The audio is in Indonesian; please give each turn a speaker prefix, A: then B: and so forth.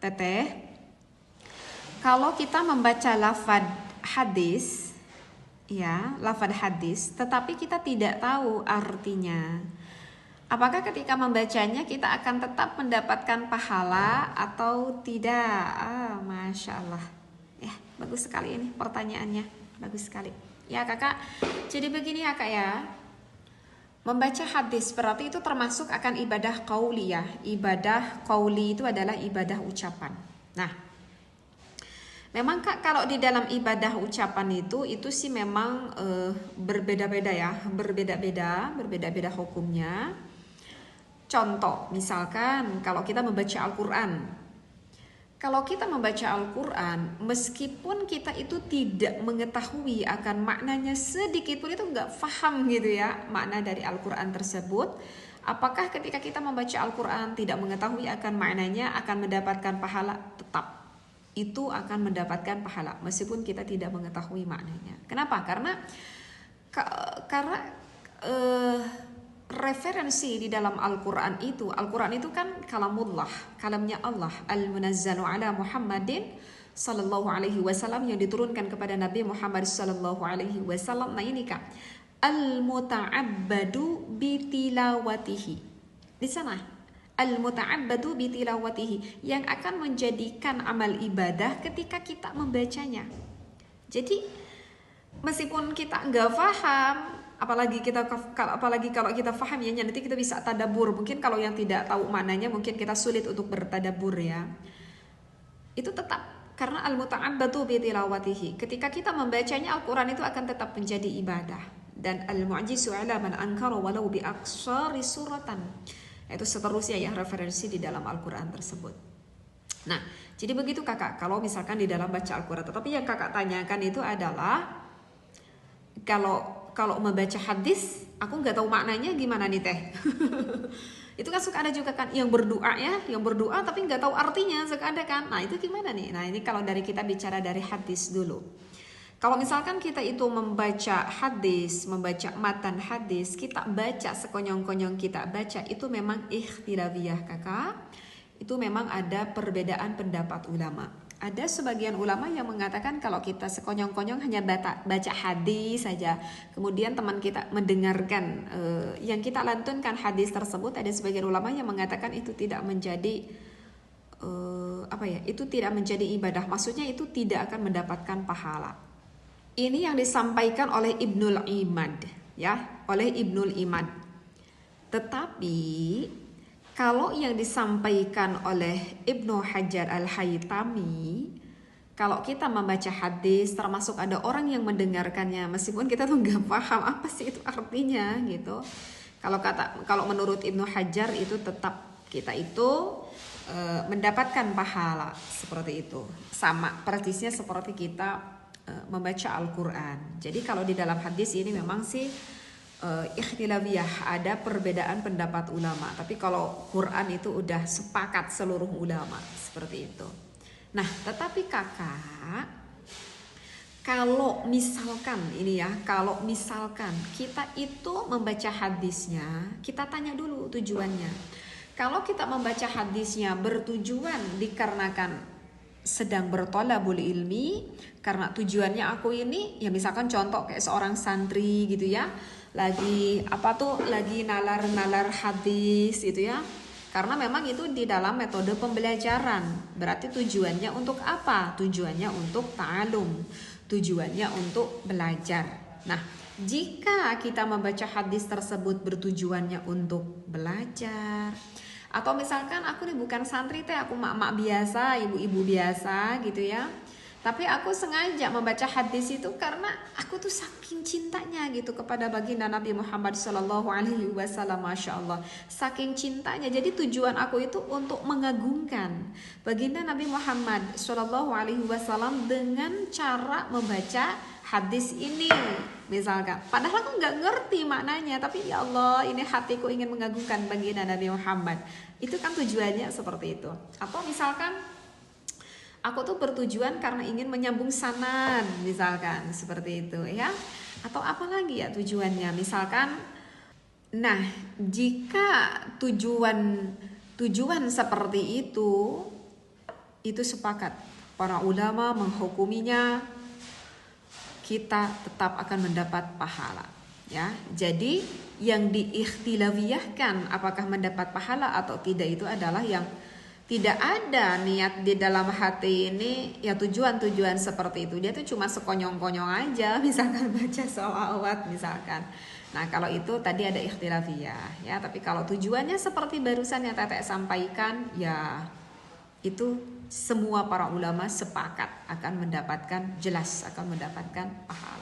A: Teteh, kalau kita membaca lafad hadis, ya, lafad hadis, tetapi kita tidak tahu artinya, apakah ketika membacanya kita akan tetap mendapatkan pahala atau tidak? Masya Allah. Ya, bagus sekali ini pertanyaannya. Bagus sekali. Ya kakak, jadi begini ya kak ya. Membaca hadis berarti itu termasuk akan ibadah qauli ya. Ibadah qauli itu adalah ibadah ucapan. Nah, memang kak kalau di dalam ibadah ucapan itu sih memang berbeda-beda ya. Berbeda-beda hukumnya. Contoh, misalkan kalau kita membaca Al-Quran. Kalau kita membaca Al-Quran, meskipun kita itu tidak mengetahui akan maknanya sedikit pun, itu nggak paham gitu ya, makna dari Al-Quran tersebut. Apakah ketika kita membaca Al-Quran tidak mengetahui akan maknanya akan mendapatkan pahala? Tetap. Itu akan mendapatkan pahala, meskipun kita tidak mengetahui maknanya. Kenapa? Karena referensi di dalam Al-Quran itu kan kalamullah, kalamnya Allah, al-munazzalu ala Muhammadin sallallahu alaihi wasallam, yang diturunkan kepada Nabi Muhammad sallallahu alaihi wasallam. Nah ini kak, al-muta'abbadu bitilawatihi. Di sana al-muta'abbadu bitilawatihi, yang akan menjadikan amal ibadah ketika kita membacanya. Jadi meskipun kita nggak paham, apalagi kalau kita paham ya, nanti kita bisa tadabbur. Mungkin kalau yang tidak tahu maknanya mungkin kita sulit untuk bertadabbur ya. Itu tetap karena al-muta'abbadu bi tilawatihi. Ketika kita membacanya, Al-Qur'an itu akan tetap menjadi ibadah. Dan al-mu'jizu 'ala man ankara walau bi aqsari suratan. Itu seterusnya ya referensi di dalam Al-Qur'an tersebut. Nah, jadi begitu kakak kalau misalkan di dalam baca Al-Qur'an. Tetapi yang kakak tanyakan itu adalah kalau membaca hadis, aku nggak tahu maknanya gimana nih teh. Itu kan suka ada juga kan yang berdoa tapi nggak tahu artinya, suka ada kan. Nah itu gimana nih? Nah ini kalau dari kita bicara dari hadis dulu. Kalau misalkan kita itu membaca hadis, membaca matan hadis, kita baca sekonyong-konyong kita baca, itu memang ikhtilafiyah kakak. Itu memang ada perbedaan pendapat ulama. Ada sebagian ulama yang mengatakan kalau kita sekonyong-konyong hanya baca hadis saja, kemudian teman kita mendengarkan yang kita lantunkan hadis tersebut, ada sebagian ulama yang mengatakan itu tidak menjadi itu tidak menjadi ibadah. Maksudnya itu tidak akan mendapatkan pahala. Ini yang disampaikan oleh Ibnul Imad ya, oleh Ibnul Imad. Tetapi kalau yang disampaikan oleh Ibnu Hajar Al-Haytami, kalau kita membaca hadis, termasuk ada orang yang mendengarkannya, meskipun kita tuh nggak paham apa sih itu artinya gitu. Kalau menurut Ibnu Hajar itu tetap kita itu mendapatkan pahala seperti itu, sama persisnya seperti kita membaca Al-Quran. Jadi kalau di dalam hadis ini memang sih ikhtilafiyah, ada perbedaan pendapat ulama. Tapi kalau Quran itu udah sepakat seluruh ulama seperti itu. Nah, tetapi kakak, kalau misalkan kita itu membaca hadisnya, kita tanya dulu tujuannya. Kalau kita membaca hadisnya bertujuan dikarenakan sedang bertolabul ilmi, karena tujuannya aku ini, ya misalkan contoh kayak seorang santri gitu ya, lagi nalar hadis gitu ya, karena memang itu di dalam metode pembelajaran. Berarti tujuannya untuk apa? Tujuannya untuk ta'alum, tujuannya untuk belajar. Nah, jika kita membaca hadis tersebut bertujuannya untuk belajar, atau misalkan aku nih bukan santri teh, aku mak-mak biasa, ibu-ibu biasa gitu ya, tapi aku sengaja membaca hadis itu karena aku tuh saking cintanya gitu kepada baginda Nabi Muhammad Sallallahu Alaihi Wasallam, masya Allah, saking cintanya. Jadi tujuan aku itu untuk mengagungkan baginda Nabi Muhammad Sallallahu Alaihi Wasallam dengan cara membaca hadis ini, misalkan. Padahal aku nggak ngerti maknanya, tapi ya Allah, ini hatiku ingin mengagungkan baginda Nabi Muhammad. Itu kan tujuannya seperti itu. Atau misalkan aku tuh bertujuan karena ingin menyambung sanad, misalkan seperti itu ya. Atau apa lagi ya tujuannya, misalkan. Nah, jika tujuan seperti itu itu sepakat para ulama menghukuminya, kita tetap akan mendapat pahala. Ya, jadi yang diikhtilafiyahkan apakah mendapat pahala atau tidak itu adalah yang tidak ada niat di dalam hati ini, ya tujuan-tujuan seperti itu. Dia tuh cuma sekonyong-konyong aja, misalkan baca sholawat misalkan. Nah kalau itu tadi ada ikhtilafiyah ya, tapi kalau tujuannya seperti barusan yang Teteh sampaikan, ya itu semua para ulama sepakat akan mendapatkan, jelas akan mendapatkan pahala.